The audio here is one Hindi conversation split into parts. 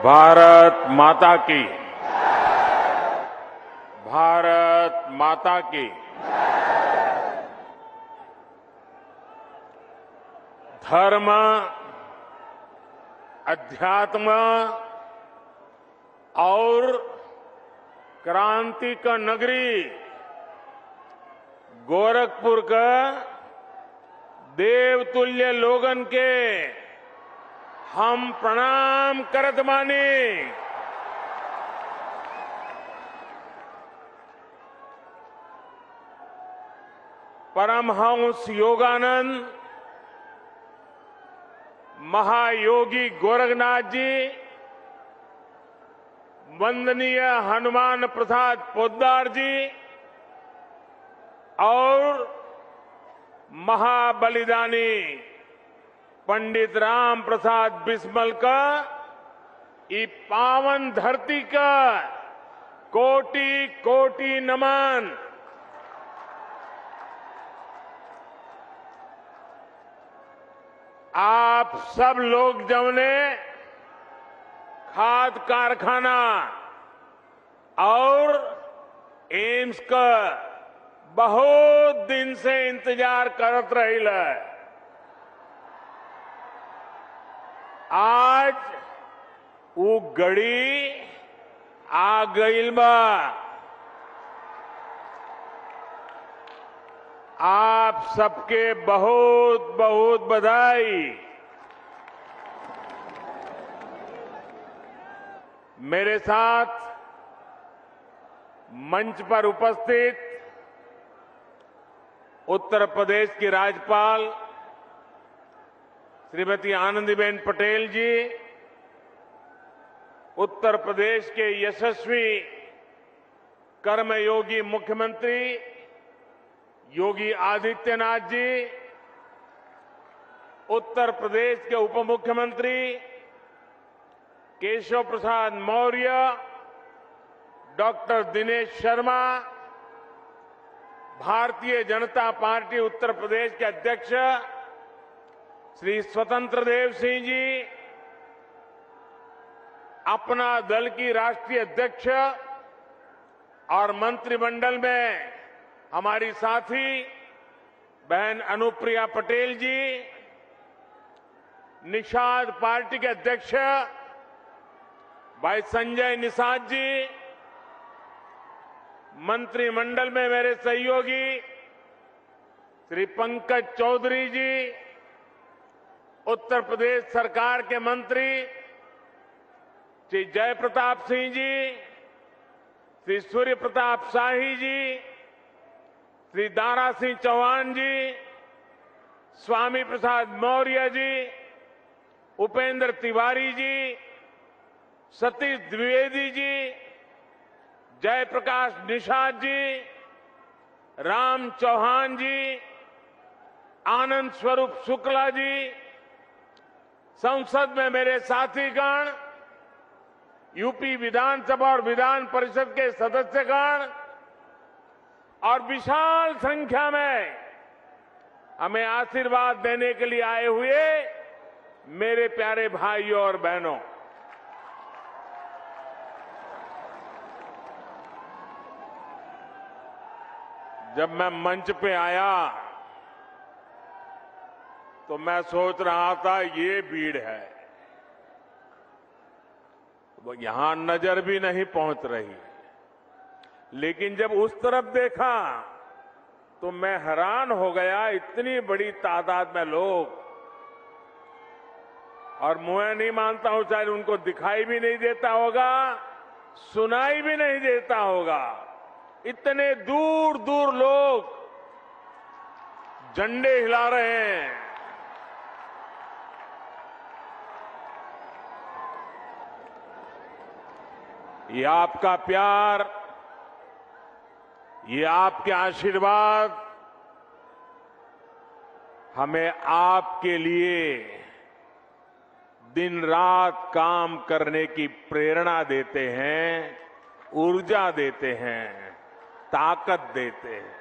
भारत माता की। भारत माता की। धर्म, अध्यात्म और क्रांति का नगरी गोरखपुर का देवतुल्य लोगन के हम प्रणाम करत बानी। परमहंस योगानंद महायोगी गोरखनाथ जी, वंदनीय हनुमान प्रसाद पोद्दार जी और महाबलिदानी पंडित राम प्रसाद बिस्मल का ये पावन धरती का कोटि कोटि नमन। आप सब लोग जमने खाद कारखाना और एम्स का बहुत दिन से इंतजार करत रहिल। आज वो घड़ी आ गईल बा। आप सबके बहुत बहुत बधाई। मेरे साथ मंच पर उपस्थित उत्तर प्रदेश की राज्यपाल श्रीमती आनंदीबेन पटेल जी, उत्तर प्रदेश के यशस्वी कर्मयोगी मुख्यमंत्री योगी आदित्यनाथ जी, उत्तर प्रदेश के उप मुख्यमंत्री केशव प्रसाद मौर्य, डॉक्टर दिनेश शर्मा, भारतीय जनता पार्टी उत्तर प्रदेश के अध्यक्ष श्री स्वतंत्र देव सिंह जी, अपना दल की राष्ट्रीय अध्यक्ष और मंत्रिमंडल में हमारी साथी बहन अनुप्रिया पटेल जी, निषाद पार्टी के अध्यक्ष भाई संजय निषाद जी, मंत्रिमंडल में मेरे सहयोगी श्री पंकज चौधरी जी, उत्तर प्रदेश सरकार के मंत्री श्री जयप्रताप सिंह जी, श्री सूर्य प्रताप शाही जी, श्री दारा सिंह चौहान जी, स्वामी प्रसाद मौर्य जी, उपेंद्र तिवारी जी, सतीश द्विवेदी जी, जयप्रकाश निषाद जी, राम चौहान जी, आनंद स्वरूप शुक्ला जी, संसद में मेरे साथीगण, यूपी विधानसभा और विधान परिषद के सदस्यगण और विशाल संख्या में हमें आशीर्वाद देने के लिए आए हुए मेरे प्यारे भाइयों और बहनों, जब मैं मंच पे आया तो मैं सोच रहा था ये भीड़ है, वो यहां नजर भी नहीं पहुंच रही। लेकिन जब उस तरफ देखा तो मैं हैरान हो गया, इतनी बड़ी तादाद में लोग। और मैं नहीं मानता हूं शायद उनको दिखाई भी नहीं देता होगा, सुनाई भी नहीं देता होगा। इतने दूर दूर लोग झंडे हिला रहे हैं। ये आपका प्यार, ये आपके आशीर्वाद हमें आपके लिए दिन रात काम करने की प्रेरणा देते हैं, ऊर्जा देते हैं, ताकत देते हैं।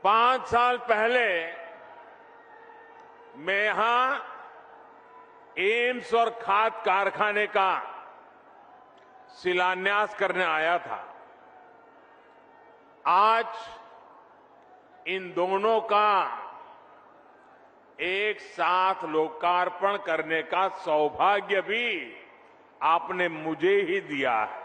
5 साल पहले मैं यहां एम्स और खाद कारखाने का शिलान्यास करने आया था। आज इन दोनों का एक साथ लोकार्पण करने का सौभाग्य भी आपने मुझे ही दिया है।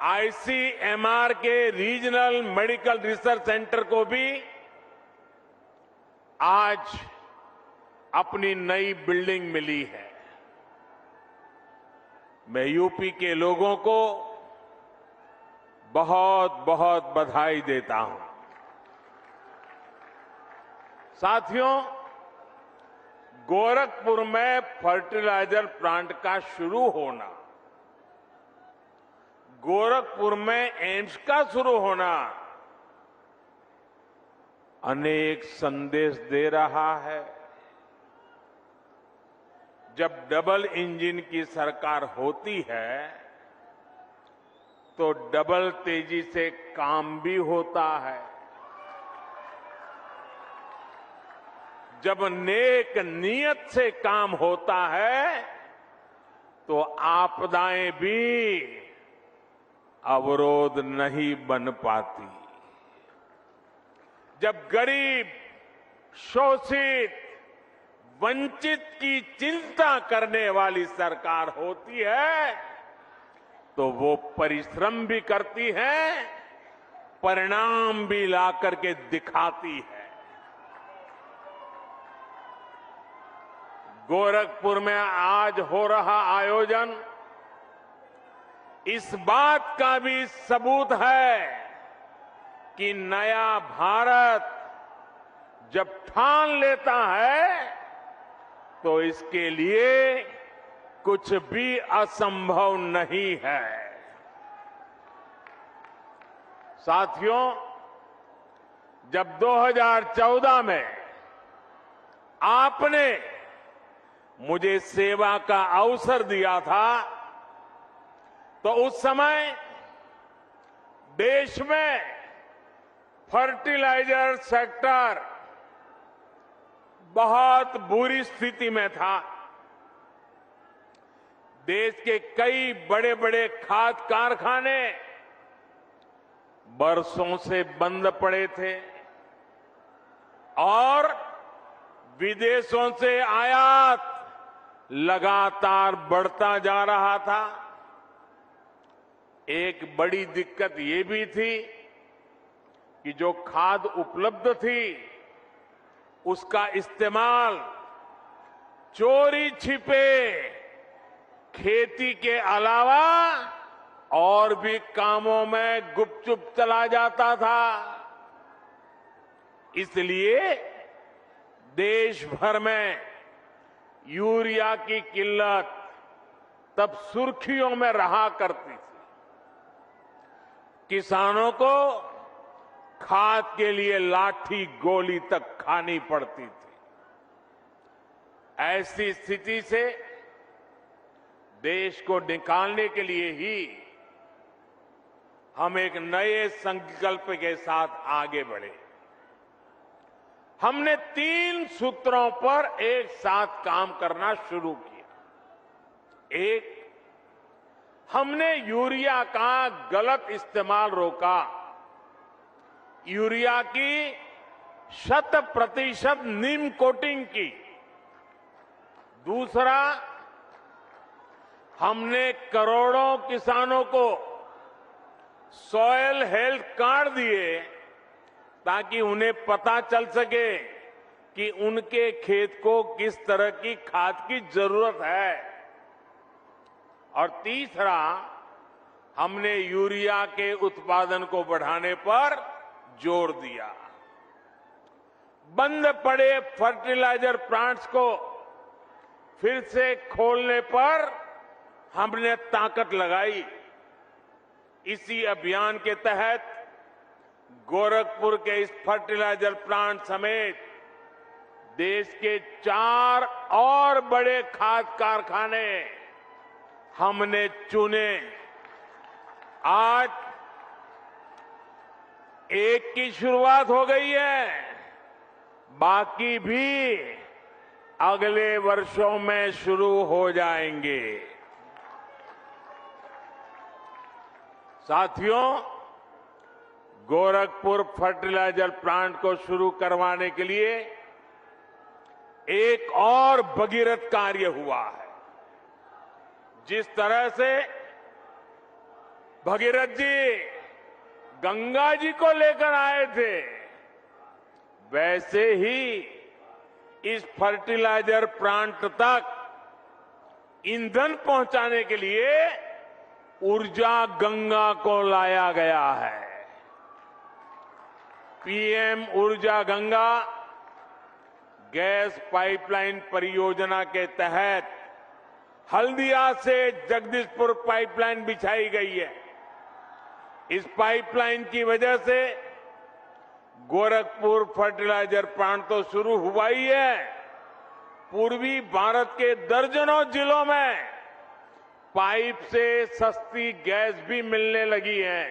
आईसीएमआर के रीजनल मेडिकल रिसर्च सेंटर को भी आज अपनी नई बिल्डिंग मिली है। मैं यूपी के लोगों को बहुत बहुत बधाई देता हूं। साथियों, गोरखपुर में फर्टिलाइजर प्लांट का शुरू होना, गोरखपुर में एम्स का शुरू होना अनेक संदेश दे रहा है। जब डबल इंजन की सरकार होती है तो डबल तेजी से काम भी होता है। जब नेक नियत से काम होता है तो आपदाएं भी अवरोध नहीं बन पाती। जब गरीब, शोषित, वंचित की चिंता करने वाली सरकार होती है तो वो परिश्रम भी करती है, परिणाम भी ला करके दिखाती है। गोरखपुर में आज हो रहा आयोजन इस बात का भी सबूत है कि नया भारत जब ठान लेता है तो इसके लिए कुछ भी असंभव नहीं है। साथियों, जब 2014 में आपने मुझे सेवा का अवसर दिया था तो उस समय देश में फर्टिलाइजर सेक्टर बहुत बुरी स्थिति में था। देश के कई बड़े बड़े खाद कारखाने बरसों से बंद पड़े थे और विदेशों से आयात लगातार बढ़ता जा रहा था। एक बड़ी दिक्कत ये भी थी कि जो खाद उपलब्ध थी उसका इस्तेमाल चोरी छिपे खेती के अलावा और भी कामों में गुपचुप चला जाता था। इसलिए देश भर में यूरिया की किल्लत तब सुर्खियों में रहा करती थी। किसानों को खाद के लिए लाठी गोली तक खानी पड़ती थी। ऐसी स्थिति से देश को निकालने के लिए ही हम एक नए संकल्प के साथ आगे बढ़े। हमने 3 सूत्रों पर एक साथ काम करना शुरू किया। एक, हमने यूरिया का गलत इस्तेमाल रोका। यूरिया की 100% नीम कोटिंग की। दूसरा, हमने करोड़ों किसानों को सॉयल हेल्थ कार्ड दिए ताकि उन्हें पता चल सके कि उनके खेत को किस तरह की खाद की जरूरत है। और तीसरा, हमने यूरिया के उत्पादन को बढ़ाने पर जोर दिया। बंद पड़े फर्टिलाइजर प्लांट्स को फिर से खोलने पर हमने ताकत लगाई। इसी अभियान के तहत गोरखपुर के इस फर्टिलाइजर प्लांट समेत देश के 4 और बड़े खाद कारखाने हमने चुने। आज एक की शुरुआत हो गई है बाकी भी अगले वर्षों में शुरू हो जाएंगे। साथियों, गोरखपुर फर्टिलाइजर प्लांट को शुरू करवाने के लिए एक और भगीरथ कार्य हुआ है। जिस तरह से भगीरथ जी गंगा जी को लेकर आए थे, वैसे ही इस फर्टिलाइजर प्लांट तक ईंधन पहुंचाने के लिए ऊर्जा गंगा को लाया गया है। पीएम ऊर्जा गंगा गैस पाइपलाइन परियोजना के तहत हल्दिया से जगदीशपुर पाइपलाइन बिछाई गई है। इस पाइपलाइन की वजह से गोरखपुर फर्टिलाइजर प्लांट तो शुरू हुआ ही है, पूर्वी भारत के दर्जनों जिलों में पाइप से सस्ती गैस भी मिलने लगी है।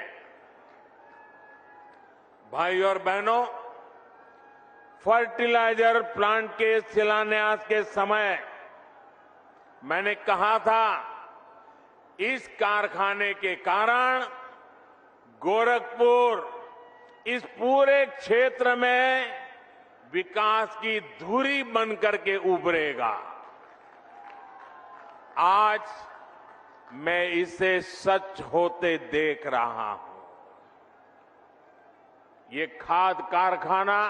भाई और बहनों, फर्टिलाइजर प्लांट के शिलान्यास के समय मैंने कहा था, इस कारखाने के कारण गोरखपुर इस पूरे क्षेत्र में विकास की धुरी बनकर के उभरेगा। आज मैं इसे सच होते देख रहा हूं। ये खाद कारखाना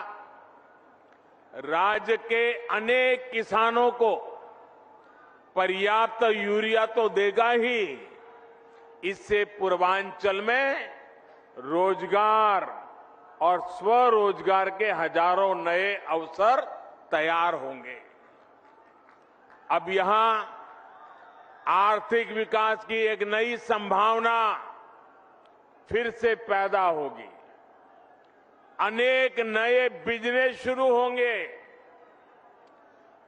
राज्य के अनेक किसानों को पर्याप्त यूरिया तो देगा ही, इससे पूर्वांचल में रोजगार और स्वरोजगार के हजारों नए अवसर तैयार होंगे। अब यहां आर्थिक विकास की एक नई संभावना फिर से पैदा होगी। अनेक नए बिजनेस शुरू होंगे।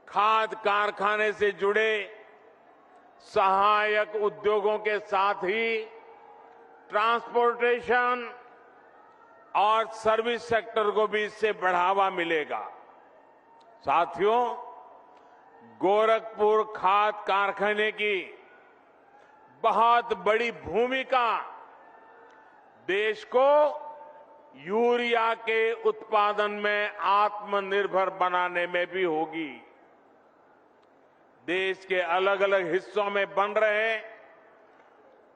खाद कारखाने से जुड़े सहायक उद्योगों के साथ ही ट्रांसपोर्टेशन और सर्विस सेक्टर को भी इससे बढ़ावा मिलेगा। साथियों, गोरखपुर खाद कारखाने की बहुत बड़ी भूमिका देश को यूरिया के उत्पादन में आत्मनिर्भर बनाने में भी होगी। देश के अलग अलग हिस्सों में बन रहे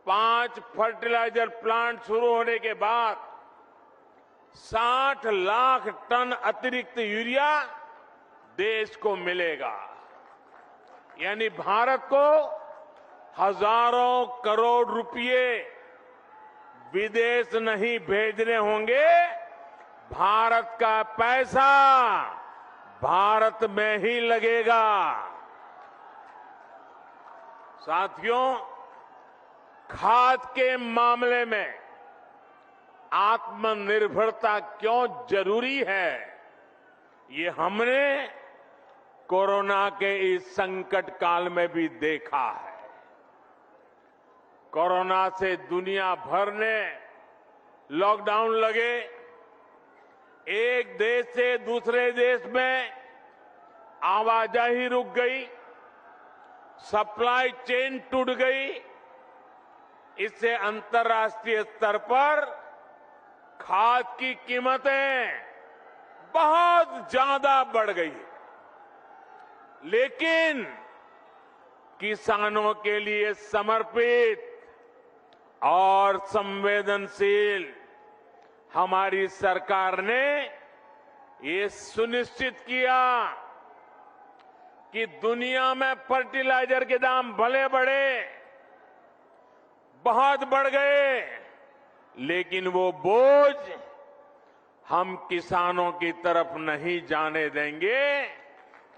5 फर्टिलाइजर प्लांट शुरू होने के बाद 60 लाख टन अतिरिक्त यूरिया देश को मिलेगा। यानी भारत को हजारों करोड़ रुपए विदेश नहीं भेजने होंगे, भारत का पैसा भारत में ही लगेगा। साथियों, खाद के मामले में आत्मनिर्भरता क्यों जरूरी है, ये हमने कोरोना के इस संकट काल में भी देखा है। कोरोना से दुनिया भर ने लॉकडाउन लगे, एक देश से दूसरे देश में आवाजाही रुक गई, सप्लाई चेन टूट गई। इससे अंतर्राष्ट्रीय स्तर पर खाद की कीमतें बहुत ज्यादा बढ़ गई। लेकिन किसानों के लिए समर्पित और संवेदनशील हमारी सरकार ने ये सुनिश्चित किया कि दुनिया में फर्टिलाइजर के दाम भले बढ़े, बहुत बढ़ गए, लेकिन वो बोझ हम किसानों की तरफ नहीं जाने देंगे।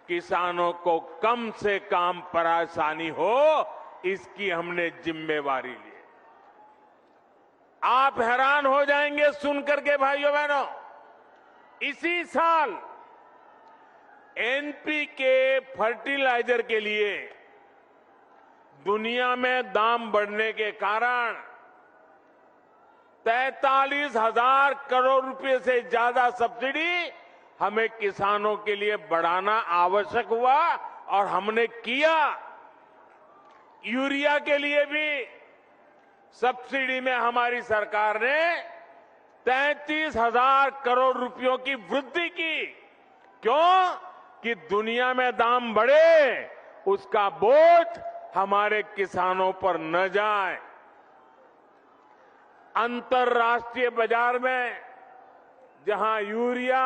किसानों को कम से कम परेशानी हो, इसकी हमने जिम्मेवारी ली। आप हैरान हो जाएंगे सुनकर के भाइयों बहनों, इसी साल एनपीके फर्टिलाइजर के लिए दुनिया में दाम बढ़ने के कारण 43,000 करोड़ रुपए से ज्यादा सब्सिडी हमें किसानों के लिए बढ़ाना आवश्यक हुआ और हमने किया। यूरिया के लिए भी सब्सिडी में हमारी सरकार ने 33,000 करोड़ रुपयों की वृद्धि की। क्यों? कि दुनिया में दाम बढ़े, उसका बोझ हमारे किसानों पर न जाए। अंतर्राष्ट्रीय बाजार में जहां यूरिया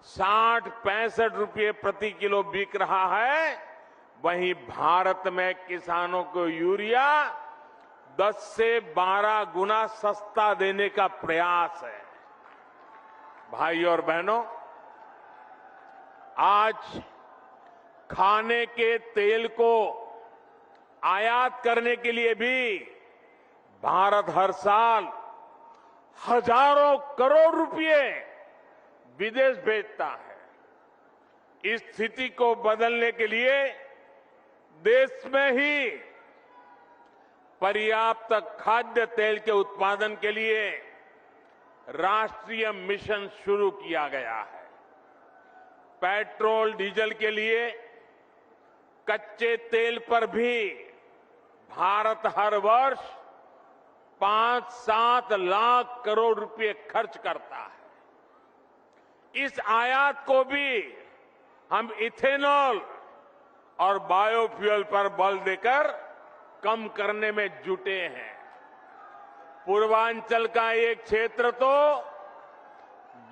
60-65 रुपये प्रति किलो बिक रहा है, वहीं भारत में किसानों को यूरिया 10 से 12 गुना सस्ता देने का प्रयास है। भाई और बहनों, आज खाने के तेल को आयात करने के लिए भी भारत हर साल हजारों करोड़ रुपए विदेश भेजता है। इस स्थिति को बदलने के लिए देश में ही पर्याप्त खाद्य तेल के उत्पादन के लिए राष्ट्रीय मिशन शुरू किया गया है। पेट्रोल डीजल के लिए कच्चे तेल पर भी भारत हर वर्ष 5-7 लाख करोड़ रुपए खर्च करता है। इस आयात को भी हम इथेनॉल और बायोफ्यूल पर बल देकर कम करने में जुटे हैं। पूर्वांचल का एक क्षेत्र तो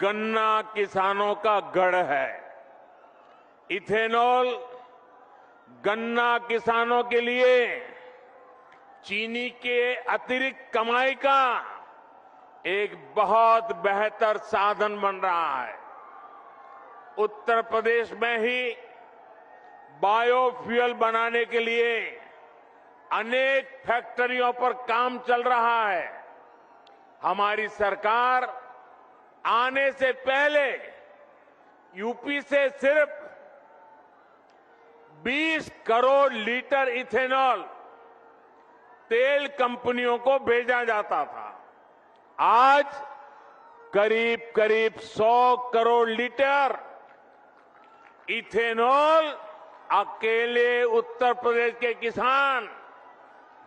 गन्ना किसानों का गढ़ है। इथेनॉल गन्ना किसानों के लिए चीनी के अतिरिक्त कमाई का एक बहुत बेहतर साधन बन रहा है। उत्तर प्रदेश में ही बायोफ्यूल बनाने के लिए अनेक फैक्ट्रियों पर काम चल रहा है। हमारी सरकार आने से पहले यूपी से सिर्फ 20 करोड़ लीटर इथेनॉल तेल कंपनियों को भेजा जाता था। आज करीब करीब 100 करोड़ लीटर इथेनॉल अकेले उत्तर प्रदेश के किसान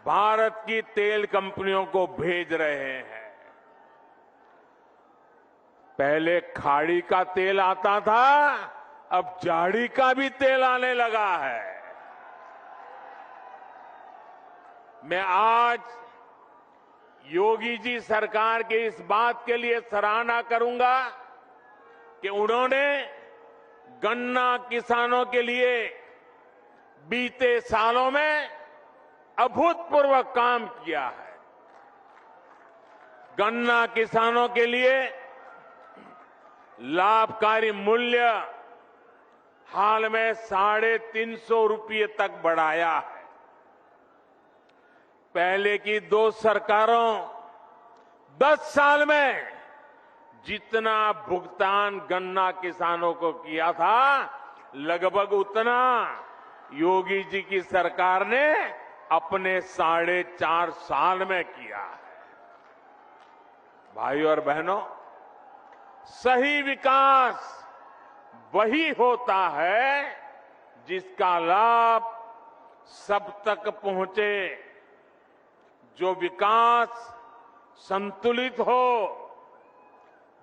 भारत की तेल कंपनियों को भेज रहे हैं। पहले खाड़ी का तेल आता था, अब झाड़ी का भी तेल आने लगा है। मैं आज योगी जी सरकार की इस बात के लिए सराहना करूंगा कि उन्होंने गन्ना किसानों के लिए बीते सालों में अभूतपूर्व काम किया है। गन्ना किसानों के लिए लाभकारी मूल्य हाल में 350 रुपये तक बढ़ाया है। पहले की 2 सरकारों 10 साल में जितना भुगतान गन्ना किसानों को किया था, लगभग उतना योगी जी की सरकार ने अपने 4.5 साल में किया है। भाई और बहनों, सही विकास वही होता है जिसका लाभ सब तक पहुंचे, जो विकास संतुलित हो,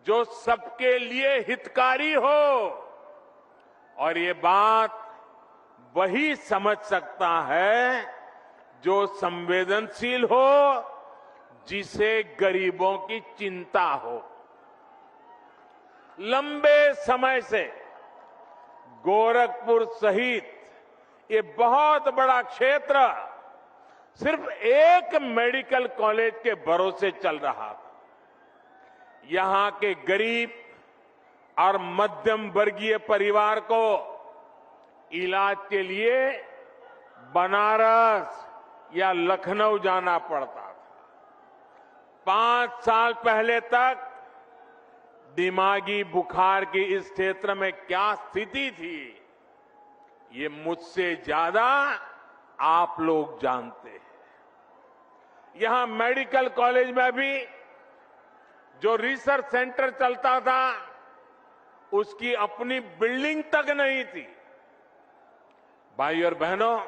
जो सबके लिए हितकारी हो। और ये बात वही समझ सकता है जो संवेदनशील हो, जिसे गरीबों की चिंता हो। लंबे समय से गोरखपुर सहित ये बहुत बड़ा क्षेत्र सिर्फ एक मेडिकल कॉलेज के भरोसे चल रहा था। यहां के गरीब और मध्यम वर्गीय परिवार को इलाज के लिए बनारस या लखनऊ जाना पड़ता था। 5 साल पहले तक दिमागी बुखार की इस क्षेत्र में क्या स्थिति थी, ये मुझसे ज्यादा आप लोग जानते हैं। यहां मेडिकल कॉलेज में भी जो रिसर्च सेंटर चलता था, उसकी अपनी बिल्डिंग तक नहीं थी। भाई और बहनों,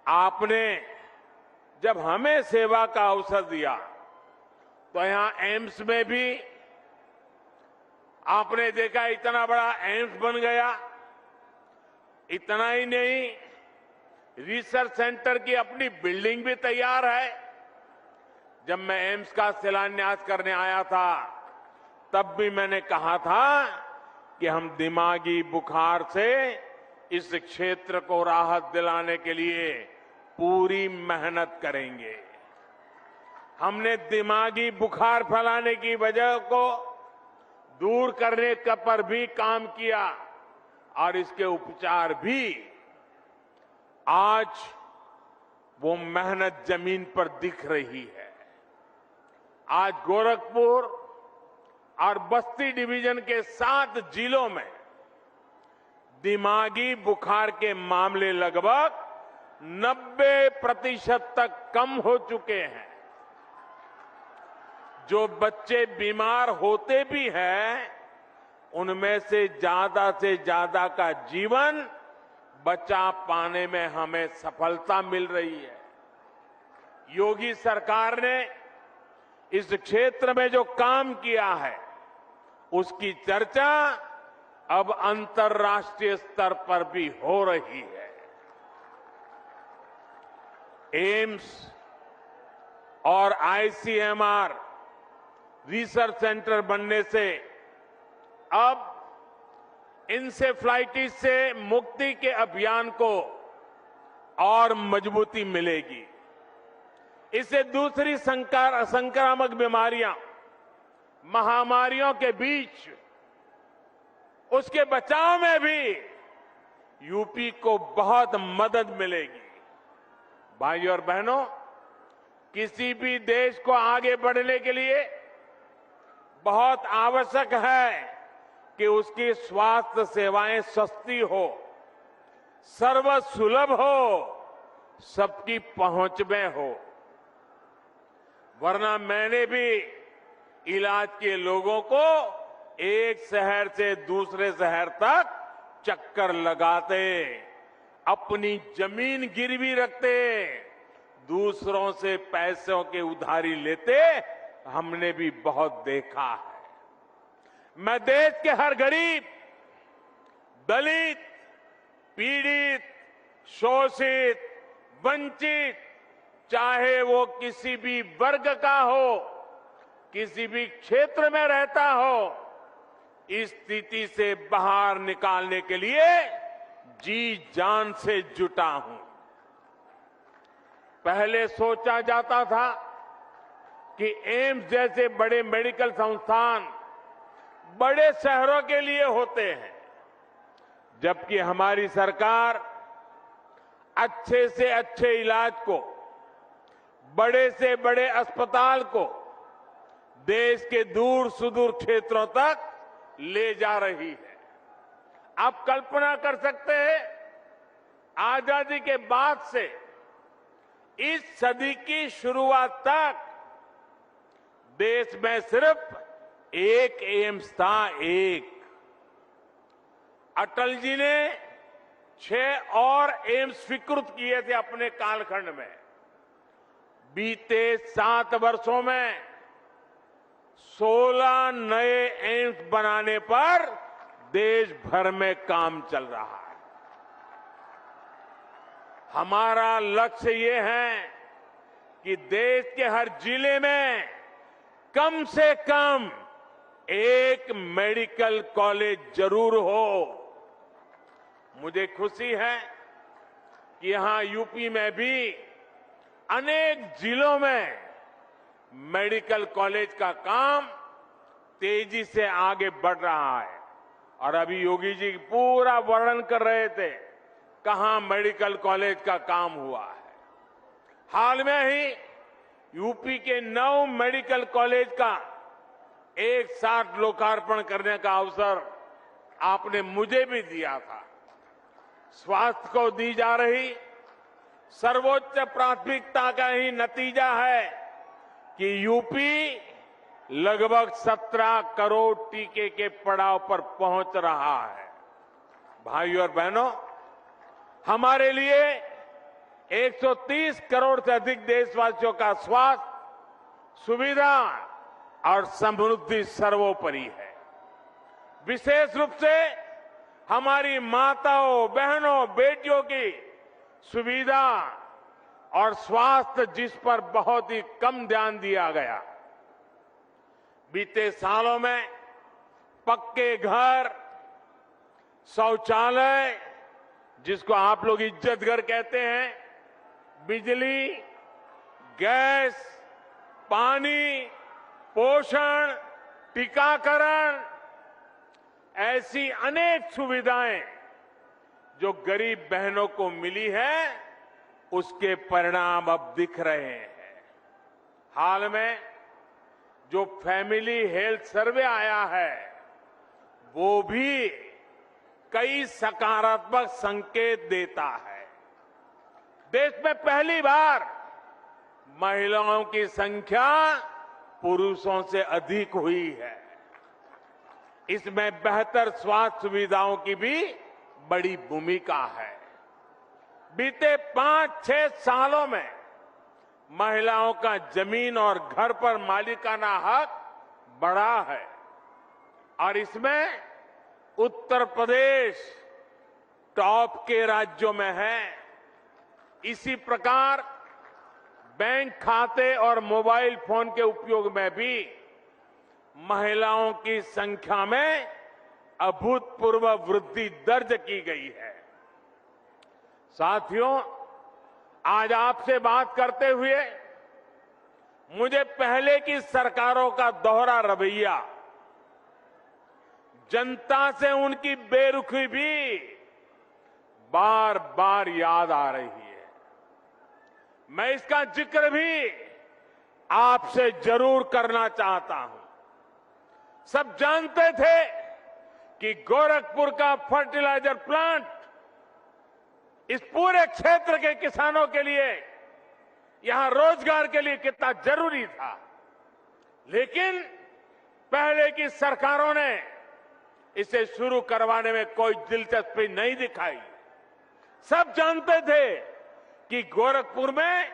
आपने जब हमें सेवा का अवसर दिया तो यहां एम्स में भी आपने देखा इतना बड़ा एम्स बन गया। इतना ही नहीं, रिसर्च सेंटर की अपनी बिल्डिंग भी तैयार है। जब मैं एम्स का शिलान्यास करने आया था तब भी मैंने कहा था कि हम दिमागी बुखार से इस क्षेत्र को राहत दिलाने के लिए पूरी मेहनत करेंगे। हमने दिमागी बुखार फैलाने की वजह को दूर करने पर भी काम किया और इसके उपचार भी। आज वो मेहनत जमीन पर दिख रही है। आज गोरखपुर और बस्ती डिवीजन के 7 जिलों में दिमागी बुखार के मामले लगभग 90% तक कम हो चुके हैं। जो बच्चे बीमार होते भी हैं, उनमें से ज्यादा का जीवन बचा पाने में हमें सफलता मिल रही है। योगी सरकार ने इस क्षेत्र में जो काम किया है, उसकी चर्चा अब अंतर्राष्ट्रीय स्तर पर भी हो रही है। एम्स और आईसीएमआर रिसर्च सेंटर बनने से अब इंसेफ्लाइटिस से मुक्ति के अभियान को और मजबूती मिलेगी। इससे दूसरी संक्रामक बीमारियां, महामारियों के बीच उसके बचाव में भी यूपी को बहुत मदद मिलेगी। भाइयों और बहनों, किसी भी देश को आगे बढ़ने के लिए बहुत आवश्यक है कि उसकी स्वास्थ्य सेवाएं सस्ती हो, सर्वसुलभ हो, सबकी पहुंच में हो। वरना मैंने भी इलाज के लोगों को एक शहर से दूसरे शहर तक चक्कर लगाते, अपनी जमीन गिरवी रखते, दूसरों से पैसों की उधारी लेते हमने भी बहुत देखा है। मैं देश के हर गरीब, दलित, पीड़ित, शोषित, वंचित, चाहे वो किसी भी वर्ग का हो, किसी भी क्षेत्र में रहता हो, इस स्थिति से बाहर निकालने के लिए जी जान से जुटा हूं। पहले सोचा जाता था कि एम्स जैसे बड़े मेडिकल संस्थान बड़े शहरों के लिए होते हैं, जबकि हमारी सरकार अच्छे से अच्छे इलाज को, बड़े से बड़े अस्पताल को देश के दूर सुदूर क्षेत्रों तक ले जा रही है। आप कल्पना कर सकते हैं, आजादी के बाद से इस सदी की शुरुआत तक देश में सिर्फ एक एम्स था, एक। अटल जी ने 6 और एम्स स्वीकृत किए थे अपने कालखंड में। बीते 7 वर्षों में 16 नए एम्स बनाने पर देश भर में काम चल रहा है। हमारा लक्ष्य ये है कि देश के हर जिले में कम से कम एक मेडिकल कॉलेज जरूर हो। मुझे खुशी है कि यहां यूपी में भी अनेक जिलों में मेडिकल कॉलेज का काम तेजी से आगे बढ़ रहा है। और अभी योगी जी पूरा वर्णन कर रहे थे कहां मेडिकल कॉलेज का काम हुआ है। हाल में ही यूपी के 9 मेडिकल कॉलेज का एक साथ लोकार्पण करने का अवसर आपने मुझे भी दिया था। स्वास्थ्य को दी जा रही सर्वोच्च प्राथमिकता का ही नतीजा है कि यूपी लगभग 17 करोड़ टीके के पड़ाव पर पहुंच रहा है। भाइयों और बहनों, हमारे लिए 130 करोड़ से अधिक देशवासियों का स्वास्थ्य, सुविधा और समृद्धि सर्वोपरि है। विशेष रूप से हमारी माताओं, बहनों, बेटियों की सुविधा और स्वास्थ्य, जिस पर बहुत ही कम ध्यान दिया गया। बीते सालों में पक्के घर, शौचालय, जिसको आप लोग इज्जत घर कहते हैं, बिजली, गैस, पानी, पोषण, टीकाकरण, ऐसी अनेक सुविधाएं जो गरीब बहनों को मिली है, उसके परिणाम अब दिख रहे हैं। हाल में जो फैमिली हेल्थ सर्वे आया है, वो भी कई सकारात्मक संकेत देता है। देश में पहली बार महिलाओं की संख्या पुरुषों से अधिक हुई है। इसमें बेहतर स्वास्थ्य सुविधाओं की भी बड़ी भूमिका है। बीते 5-6 सालों में महिलाओं का जमीन और घर पर मालिकाना हक बढ़ा है और इसमें उत्तर प्रदेश टॉप के राज्यों में है। इसी प्रकार बैंक खाते और मोबाइल फोन के उपयोग में भी महिलाओं की संख्या में अभूतपूर्व वृद्धि दर्ज की गई है। साथियों, आज आपसे बात करते हुए मुझे पहले की सरकारों का दोहरा रवैया, जनता से उनकी बेरुखी भी बार बार याद आ रही है। मैं इसका जिक्र भी आपसे जरूर करना चाहता हूं। सब जानते थे कि गोरखपुर का फर्टिलाइजर प्लांट इस पूरे क्षेत्र के किसानों के लिए, यहां रोजगार के लिए कितना जरूरी था, लेकिन पहले की सरकारों ने इसे शुरू करवाने में कोई दिलचस्पी नहीं दिखाई। सब जानते थे कि गोरखपुर में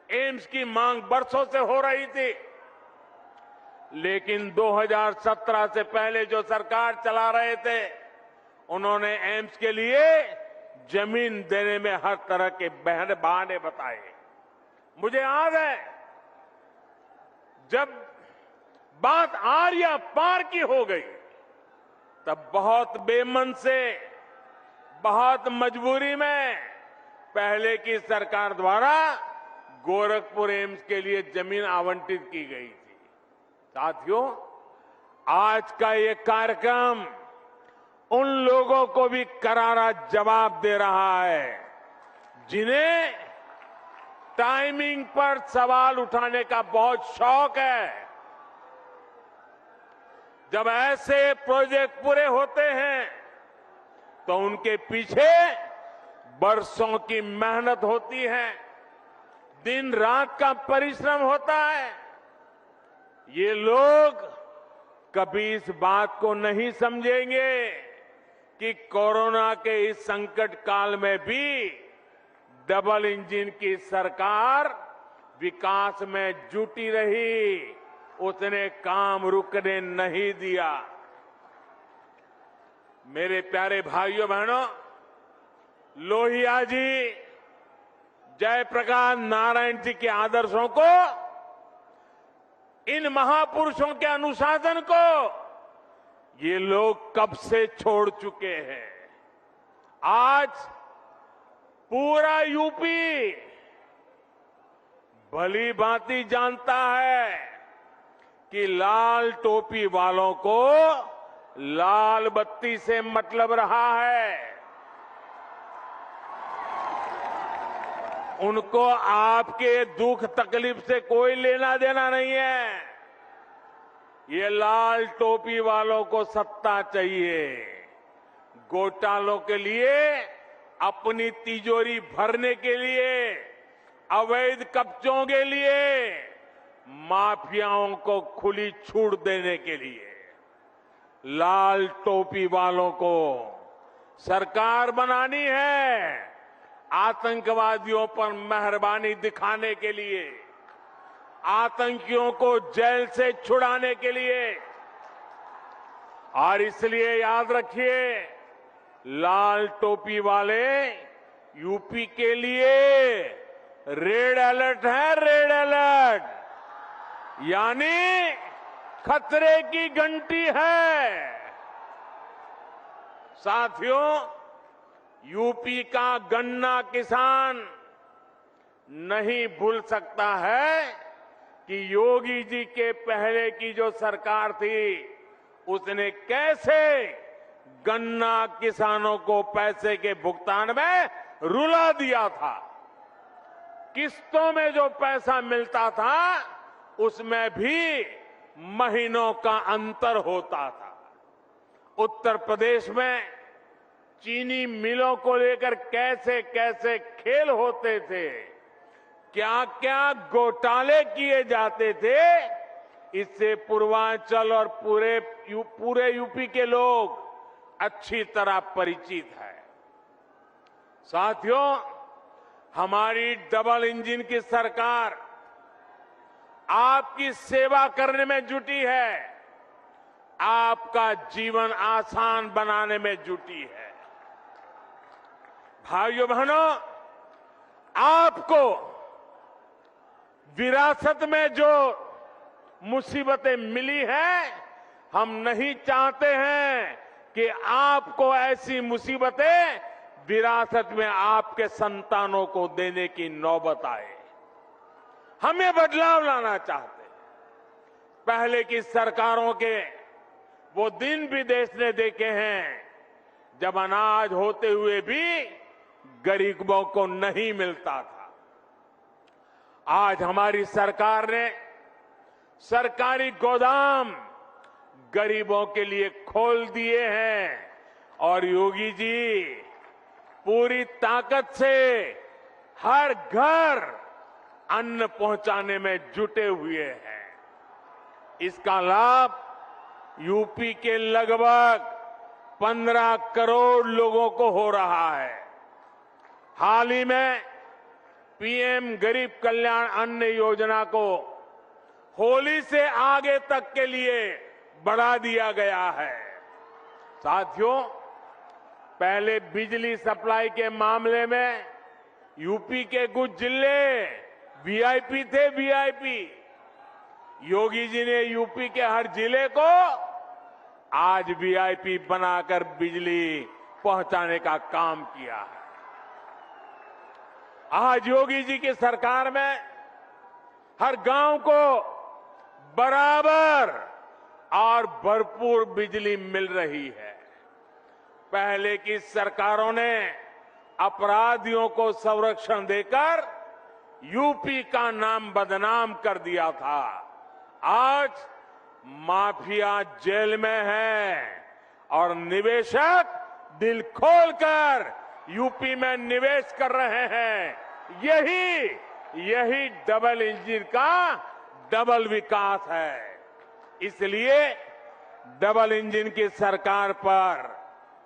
एम्स की मांग बरसों से हो रही थी, लेकिन 2017 से पहले जो सरकार चला रहे थे, उन्होंने एम्स के लिए जमीन देने में हर तरह के बहाने बताए। मुझे याद है, जब बात आर्या पार की हो गई, तब बहुत बेमन से, बहुत मजबूरी में पहले की सरकार द्वारा गोरखपुर एम्स के लिए जमीन आवंटित की गई थी। साथियों, आज का ये कार्यक्रम उन लोगों को भी करारा जवाब दे रहा है जिन्हें टाइमिंग पर सवाल उठाने का बहुत शौक है। जब ऐसे प्रोजेक्ट पूरे होते हैं तो उनके पीछे बरसों की मेहनत होती है, दिन रात का परिश्रम होता है। ये लोग कभी इस बात को नहीं समझेंगे कि कोरोना के इस संकट काल में भी डबल इंजन की सरकार विकास में जुटी रही, उसने काम रुकने नहीं दिया। मेरे प्यारे भाइयों बहनों, लोहिया जी, जयप्रकाश नारायण जी के आदर्शों को, इन महापुरुषों के अनुशासन को ये लोग कब से छोड़ चुके हैं। आज पूरा यूपी भली भांति जानता है कि लाल टोपी वालों को लाल बत्ती से मतलब रहा है। उनको आपके दुख तकलीफ से कोई लेना देना नहीं है। ये लाल टोपी वालों को सत्ता चाहिए, घोटालों के लिए, अपनी तिजोरी भरने के लिए, अवैध कब्जों के लिए माफियाओं को खुली छूट देने के लिए, लाल टोपी वालों को सरकार बनानी है, आतंकवादियों पर मेहरबानी दिखाने के लिए, आतंकियों को जेल से छुड़ाने के लिए। और इसलिए याद रखिए, लाल टोपी वाले यूपी के लिए रेड अलर्ट है, रेड अलर्ट, यानी खतरे की घंटी है। साथियों, यूपी का गन्ना किसान नहीं भूल सकता है कि योगी जी के पहले की जो सरकार थी, उसने कैसे गन्ना किसानों को पैसे के भुगतान में रुला दिया था। किस्तों में जो पैसा मिलता था, उसमें भी महीनों का अंतर होता था। उत्तर प्रदेश में चीनी मिलों को लेकर कैसे कैसे खेल होते थे, क्या क्या घोटाले किए जाते थे, इससे पूर्वांचल और पूरे यूपी के लोग अच्छी तरह परिचित है। साथियों, हमारी डबल इंजन की सरकार आपकी सेवा करने में जुटी है, आपका जीवन आसान बनाने में जुटी है। भाइयों बहनों, आपको विरासत में जो मुसीबतें मिली हैं, हम नहीं चाहते हैं कि आपको ऐसी मुसीबतें विरासत में आपके संतानों को देने की नौबत आए। हम ये बदलाव लाना चाहते हैं। पहले की सरकारों के वो दिन भी देश ने देखे हैं, जब अनाज होते हुए भी गरीबों को नहीं मिलता था। आज हमारी सरकार ने सरकारी गोदाम गरीबों के लिए खोल दिए हैं और योगी जी पूरी ताकत से हर घर अन्न पहुंचाने में जुटे हुए हैं। इसका लाभ यूपी के लगभग 15 करोड़ लोगों को हो रहा है। हाल ही में पीएम गरीब कल्याण अन्न योजना को होली से आगे तक के लिए बढ़ा दिया गया है। साथियों, पहले बिजली सप्लाई के मामले में यूपी के कुछ जिले वीआईपी थे, वीआईपी। योगी जी ने यूपी के हर जिले को आज वीआईपी बनाकर बिजली पहुंचाने का काम किया है। आज योगी जी की सरकार में हर गांव को बराबर और भरपूर बिजली मिल रही है। पहले की सरकारों ने अपराधियों को संरक्षण देकर यूपी का नाम बदनाम कर दिया था। आज माफिया जेल में है और निवेशक दिल खोलकर यूपी में निवेश कर रहे हैं। यही डबल इंजन का डबल विकास है। इसलिए डबल इंजन की सरकार पर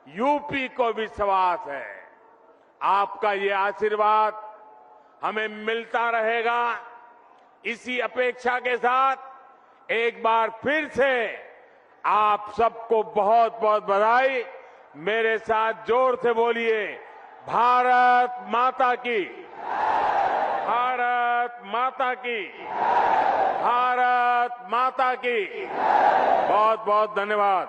यूपी को विश्वास है। आपका ये आशीर्वाद हमें मिलता रहेगा। इसी अपेक्षा के साथ एक बार फिर से आप सबको बहुत बहुत बधाई। मेरे साथ जोर से बोलिए, भारत माता की, भारत माता की, भारत माता की। बहुत बहुत धन्यवाद।